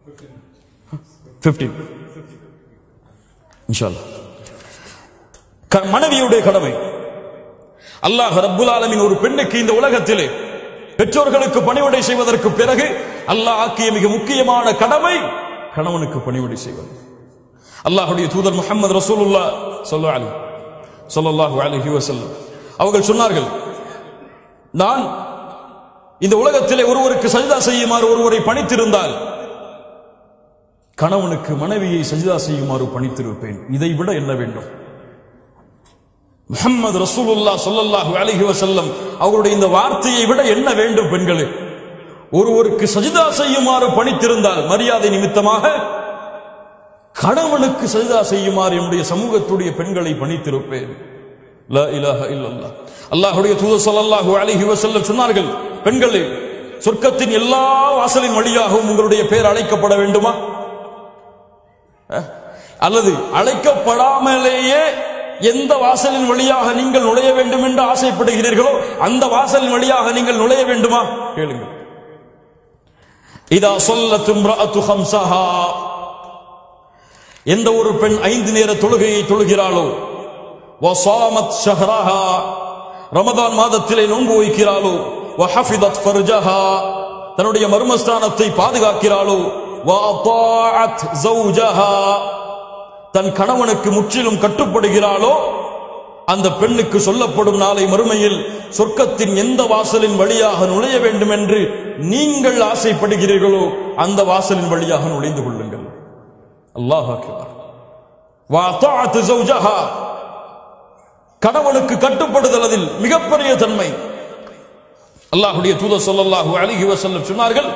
15 இன்ஷா அல்லாஹ். மனைவியுடைய கடமை. அல்லாஹ் ரப்புல் ஆலமீன் ஒரு பெண்ணுக்கு இந்த உலகத்திலே பெற்றோர்களுக்கு பணிவிடை செய்வதற்கு பிறகு அல்லாஹ் ஆக்கிய மிக முக்கியமான கடமை கணவனுக்கு பணிவிடை செய்வது. அல்லாஹ்வுடைய தூதர் முஹம்மது ரசூலுல்லாஹ் ஸல்லல்லாஹு அலைஹி வஸல்லம் அவர்கள் சொன்னார்கள், நான் இந்த உலகத்திலே ஒருவருக்கு சஜ்தா செய்யுமாறு ஒருவரை பணித்திருந்தால் கணவனுக்கு மனைவியை சஜ்தா செய்யுமாறு பணித்திருப்பேன். இதை விட என்ன வேண்டும்? முஹம்மது ரசூலுல்லாஹ் ஸல்லல்லாஹு அலைஹி வஸல்லம் அவருடைய இந்த வார்த்தையை விட என்ன வேண்டும்? பெண்களே, ஒருவருக்கு சஜ்தா செய்யுமாறு பணித்திருந்தால் மரியாதை நிமித்தமாக கணவனுக்கு சஜ்தா செய்யுமாறு என்னுடைய சமூகத்துடைய பெண்களை பணித்திருப்பேன். லா இலாஹ இல்லல்லாஹ். அல்லாஹ்வுடைய தூதர் ஸல்லல்லாஹு அலைஹி வஸல்லம் சொன்னார்கள், பெண்களே, சொர்க்கத்தின் எல்லா வாசலின் வழியாகவும் உங்களுடைய பெயர் அழைக்கப்பட வேண்டுமா? அல்லது அழைக்கப்படாமலேயே எந்த வாசலின் வழியாக நீங்கள் நுழைய வேண்டும் என்று ஆசைப்படுகிறீர்களோ அந்த வாசலின் வழியாக நீங்கள் நுழைய வேண்டுமா? கேளுங்கள். இதா ஸல்லத் இம்ரஅத்து ஹம்ஸஹா, எந்த ஒரு பெண் 5 நேர தொழுகையை தொழுகிறாளோ, வஸாமத் ஷஹ்ரஹா, ரமதான் மாதத்திலே நோன்பு வைக்கிறாளோ, வஹஃபிதத் ஃபர்ஜஹா, தன்னுடைய மர்மஸ்தானத்தை பாதுகாக்கிறாளோ, வஅதாஅத் ஸௌஜஹா, தன் கணவனுக்கு முற்றிலும் கட்டுப்படுகிறாளோ, அந்த பெண்ணுக்கு சொல்லப்படும் நாளை மறுமையில் சொர்க்கத்தின் எந்த வாசலின் வழியாக நுழைய வேண்டும் என்று நீங்கள் ஆசைப்படுகிறீர்களோ அந்த வாசலின் வழியாக நுழைந்து கொள்ளுங்கள். அல்லாஹ் அக்பர். வஅதாஅத் ஸௌஜஹா, கணவனுக்கு கட்டுப்படுதல் அதில் மிகப்பெரிய தன்மை. அல்லாஹ்வுடைய தூதர் ஸல்லல்லாஹு அலைஹி வஸல்லம் சொன்னார்கள்,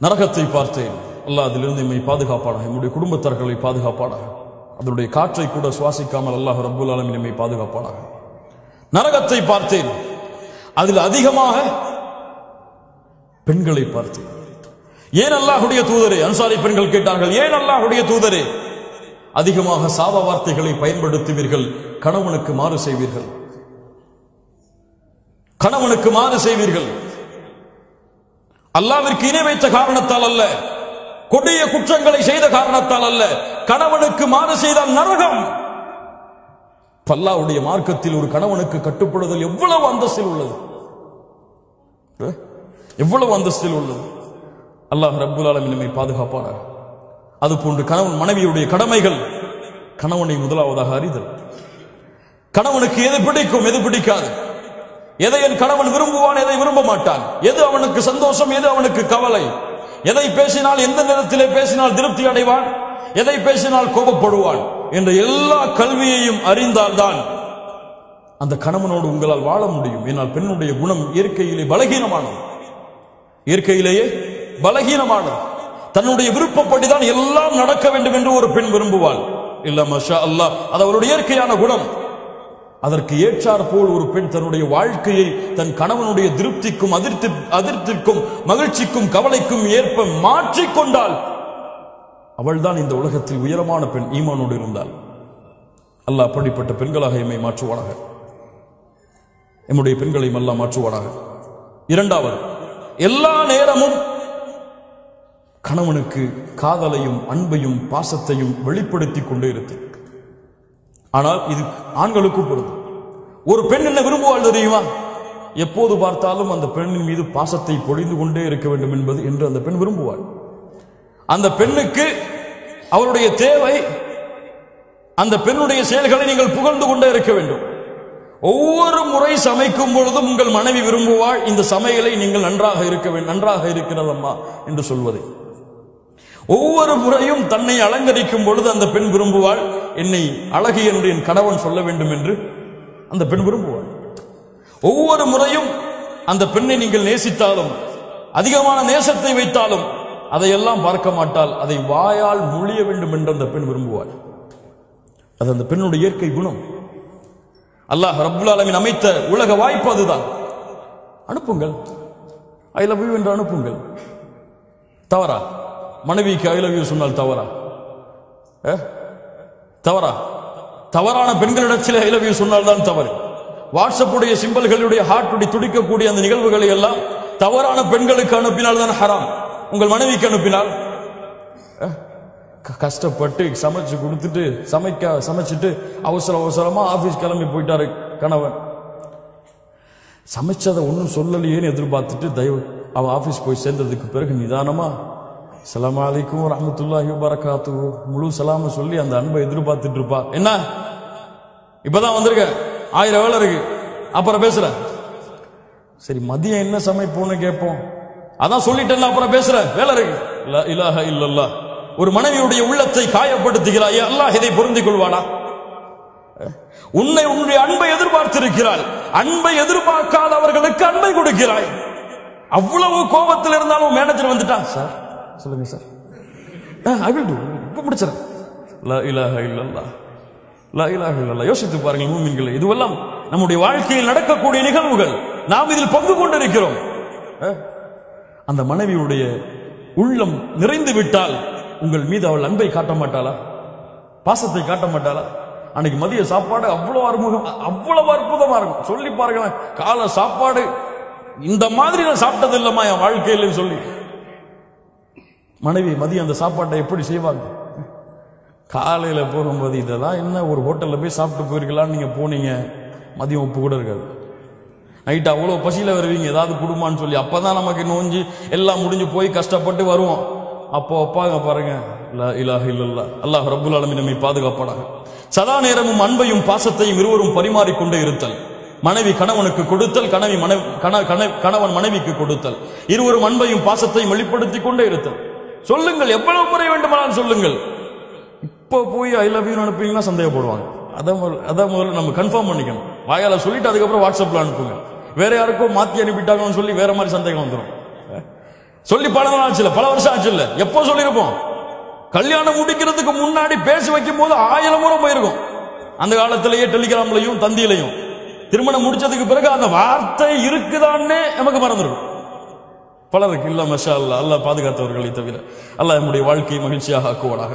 நரகத்தை பார்த்தேன், அல்லாஹ் அதிலிருந்து நம்மை பாதுகாப்பானாக, நம்முடைய குடும்பத்தார்களை பாதுகாப்பானாக, அதனுடைய காற்றை கூட சுவாசிக்காமல் அல்லாஹ் ரப்புல் ஆலமீன் நம்மை பாதுகாப்பானாக. நரகத்தை பார்த்தேன், அதில் அதிகமாக பெண்களை பார்த்தேன். ஏன் அல்லாஹ்வுடைய தூதரே? அன்சாரி பெண்கள் கேட்டார்கள், ஏன் அல்லாஹ்வுடைய தூதரே அதிகமாக சாப வார்த்தைகளை பயன்படுத்துவீர்கள், கணவனுக்கு மாறு செய்வீர்கள், கணவனுக்கு மாறு செய்வீர்கள்? அல்லாஹ்விற்கு இணை வைத்த காரணத்தால் அல்ல, கொடிய குற்றங்களை செய்த காரணத்தால் அல்ல, கணவனுக்கு மாறு செய்தால் நரகம். அல்லாஹ்வுடைய மார்க்கத்தில் ஒரு கணவனுக்கு கட்டுப்படுதல் எவ்வளவு அந்தஸ்தில் உள்ளது, எவ்வளவு அந்தஸ்தில் உள்ளது. அல்லாஹ் ரப்புல் ஆலமீன் நம்மை பாதுகாப்பானாக. அதுபோன்று கணவன் மனைவியுடைய கடமைகள், கணவனை முதலாவதாக அறிதல். கணவனுக்கு எது பிடிக்கும், எது பிடிக்காது, எதை என் கணவன் விரும்புவான், எதை விரும்ப மாட்டான், எது அவனுக்கு சந்தோஷம், எது அவனுக்கு கவலை, எதை பேசினால் எந்த நேரத்திலே பேசினால் திருப்தி அடைவான், எதை பேசினால் கோபப்படுவான் என்ற எல்லா கல்வியையும் அறிந்தால்தான் அந்த கணவனோடு உங்களால் வாழ முடியும். ஏனால் பெண்ணுடைய குணம் இயற்கையிலே பலகீனமானது, இயற்கையிலேயே பலகீனமானது. தன்னுடைய விருப்பப்படிதான் எல்லாம் நடக்க வேண்டும் என்று ஒரு பெண் விரும்புவாள். இல்ல மாஷா அல்லாஹ், அது அவருடைய இயற்கையான குணம். அதற்கு ஏற்றார் போல் ஒரு பெண் தன்னுடைய வாழ்க்கையை தன் கணவனுடைய திருப்திக்கும் அதிர்ப்திக்கும் மகிழ்ச்சிக்கும் கவலைக்கும் ஏற்ப மாற்றிக்கொண்டால் அவள்தான் இந்த உலகத்தில் உயரமான பெண், ஈமானோடு இருந்தால். அல்லாஹ் அப்படிப்பட்ட பெண்களாக எம்மை மாற்றுவானாக, எம்முடைய பெண்களையும் அல்லாஹ் மாற்றுவானாக. இரண்டாவது, எல்லா நேரமும் கணவனுக்கு காதலையும் அன்பையும் பாசத்தையும் வெளிப்படுத்தி கொண்டே இருக்கு. ஆனால் இது ஆண்களுக்கும் பொருந்தும். ஒரு பெண் என்ன விரும்புவாள் தெரியுமா? எப்போது பார்த்தாலும் அந்த பெண்ணின் மீது பாசத்தை பொழிந்து கொண்டே இருக்க வேண்டும் என்பது என்று அந்த பெண் விரும்புவாள். அந்த பெண்ணுக்கு அவருடைய தேவை, அந்த பெண்ணுடைய செயல்களை நீங்கள் புகழ்ந்து கொண்டே இருக்க வேண்டும். ஒவ்வொரு முறை சமைக்கும் பொழுதும் உங்கள் மனைவி விரும்புவாள், இந்த சமையலை நீங்கள் நன்றாக இருக்க வேண்டும், நன்றாக இருக்கிறதம்மா என்று சொல்வதை. ஒவ்வொரு முறையும் தன்னை அலங்கரிக்கும் பொழுது அந்த பெண் விரும்புவாள், என்னை அழகு என்று என் கணவன் சொல்ல வேண்டும் என்று அந்த பெண் விரும்புவாள். ஒவ்வொரு முறையும் அந்த பெண்ணை நீங்கள் நேசித்தாலும், அதிகமான நேசத்தை வைத்தாலும் அதையெல்லாம் பார்க்க மாட்டால், அதை வாயால் மொழிய வேண்டும் என்று அந்த பெண் விரும்புவாள். அது அந்த பெண்ணுடைய இயற்கை குணம். அல்லாஹ் ரப்புல் ஆலமீன் அமைத்த உலக வாய்ப்பு அதுதான். அனுப்புங்கள், ஐ லவ் யூ என்று அனுப்புங்கள். தவறா? மனைவிக்கு ஐ லவ் யூ சொன்னால் தவறா? தவறா? தவறான பெண்களிடத்தில் ஐ லவ் யூ சொன்னால் தான் தவறு. வாட்ஸ்அப்புடைய சிம்பல்களுடைய ஹார்ட்டுடைய துடிக்கக்கூடிய அந்த நிகழ்வுகளை எல்லாம் தவறான பெண்களுக்கு அனுப்பினால் தான் ஹராம். உங்கள் மனைவிக்கு அனுப்பினால் கஷ்டப்பட்டு சமைச்சு கொடுத்துட்டு சமைச்சிட்டு அவசரமா ஆபீஸ் கிளம்பி போயிட்டாரு கணவன். சமைச்சதை ஒன்னும் சொல்லலையேன்னு எதிர்பார்த்துட்டு அவன் ஆபீஸ் போய் சேர்ந்ததுக்கு பிறகு நிதானமா அஸ்ஸலாமு அலைக்கும் வரஹ்மத்துல்லாஹி வபரகாத்துஹு முழு சலாம சொல்லி அந்த அன்பை எதிர்பார்த்துட்டு இருப்பா. என்ன இப்பதான் வந்திருக்க, 1000 வேலை இருக்கு, அப்புறம் பேசுற. சரி மதியம் என்ன சமைப்போன்னு கேட்போம். அதான் சொல்லிட்டேன், அப்புறம் பேசுற, வேலை இருக்கு. லா இலாஹ இல்லல்லாஹ். ஒரு மனைவியுடைய உள்ளத்தை காயப்படுத்துகிறாய், அல்லாஹ் இதை பொருந்திக் கொள்வானா? உன்னுடைய அன்பை எதிர்பார்த்திருக்கிறாள், அன்பை எதிர்பார்க்காதவர்களுக்கு அன்பை கொடுக்கிறாய். அவ்வளவு கோபத்தில் இருந்தாலும் மேனேஜர் வந்துட்டான், சார் சொல்லுங்க சார், ஐ வில் டு, இப்ப முடிச்சிடறேன். லா இலாஹ இல்லல்லாஹ், லா இலாஹ இல்லல்லாஹ். யோசித்து பாருங்கள் மூமின்களே, இதுவெல்லாம் நம்முடைய வாழ்க்கையில் நடக்கக்கூடிய நிகழ்வுகள். நாம் இதில் பங்கு கொண்டிருக்கிறோம். அந்த மனைவியுடைய உள்ளம் நிறைந்து விட்டால் உங்கள் மீது அவள் அன்பை காட்ட மாட்டாளா, பாசத்தை காட்ட மாட்டாளா? அன்னைக்கு மதிய சாப்பாடு அவ்வளவு அவ்வளவு அற்புதமா இருக்கும். சொல்லி பாருங்க, காலை சாப்பாடு இந்த மாதிரி நான் சாப்பிட்டது இல்லம்மா என் வாழ்க்கையில சொல்லி மனைவி மதியம் அந்த சாப்பாட்டை எப்படி செய்வாங்க? காலையில போகும்போது இதெல்லாம் என்ன, ஒரு ஹோட்டல்ல போய் சாப்பிட்டு போயிருக்கலாம்னு நீங்க போனீங்க, மதியம் உப்பு கூட இருக்காது. நைட்டு அவ்வளவு பசியில வருவீங்க, ஏதாவது குடும்பம்னு சொல்லி. அப்பதான் நமக்கு நோஞ்சி எல்லாம் முடிஞ்சு போய் கஷ்டப்பட்டு வருவோம். அப்போ அப்பாங்க பாருங்க, லா இலாஹ இல்லல்லாஹ், அல்லாஹ் ரப்புல் ஆலமீன் நம்மை பாதுகாப்பானாக. சதா நேரமும் அன்பையும் பாசத்தையும் இருவரும் பரிமாறிக்கொண்டே இருத்தல். மனைவி கணவனுக்கு கொடுத்தல், கணவன் மனைவிக்கு கொடுத்தல். இருவரும் அன்பையும் பாசத்தையும் வெளிப்படுத்திக் கொண்டே இருத்தல். சொல்லுங்கள், எவ்வளவு முறை வேண்டுமானாலும் சொல்லுங்கள். இப்போ போய் ஐ லவ் யூ அனுப்புவீங்கன்னா சந்தேகப்படுவாங்க. அதான் முதல்ல நம்ம கன்ஃபார்ம் பண்ணிக்கணும். வாயால சொல்லிட்டு அதுக்கப்புறம் வாட்ஸ்அப்ல அனுப்புங்க. வேற யாருக்கும் மாத்தி அனுப்பிட்டாங்கன்னு சொல்லி வேற மாதிரி சந்தேகம் வந்துடும். சொல்லி பல நாள் ஆச்சு, பல வருஷம் ஆச்சு இல்ல, எப்போ சொல்லியிருப்போம்? கல்யாணம் முடிக்கிறதுக்கு முன்னாடி பேசி வைக்கும் போது 1000 முறை போயிருக்கும். அந்த காலத்திலேயே டெலிகிராம்லையும் தந்தியிலையும். திருமணம் முடிச்சதுக்கு பிறகு அந்த வார்த்தை இருக்குதான்னே நமக்கு மறந்துடும். பலருக்கு இல்ல. மஷா அல்லாஹ், அல்லாஹ் பாதுகாத்தவர்களை தவிர. அல்லாஹ் நம்முடைய வாழ்க்கையை மகிழ்ச்சியாக ஆக்குவானாக.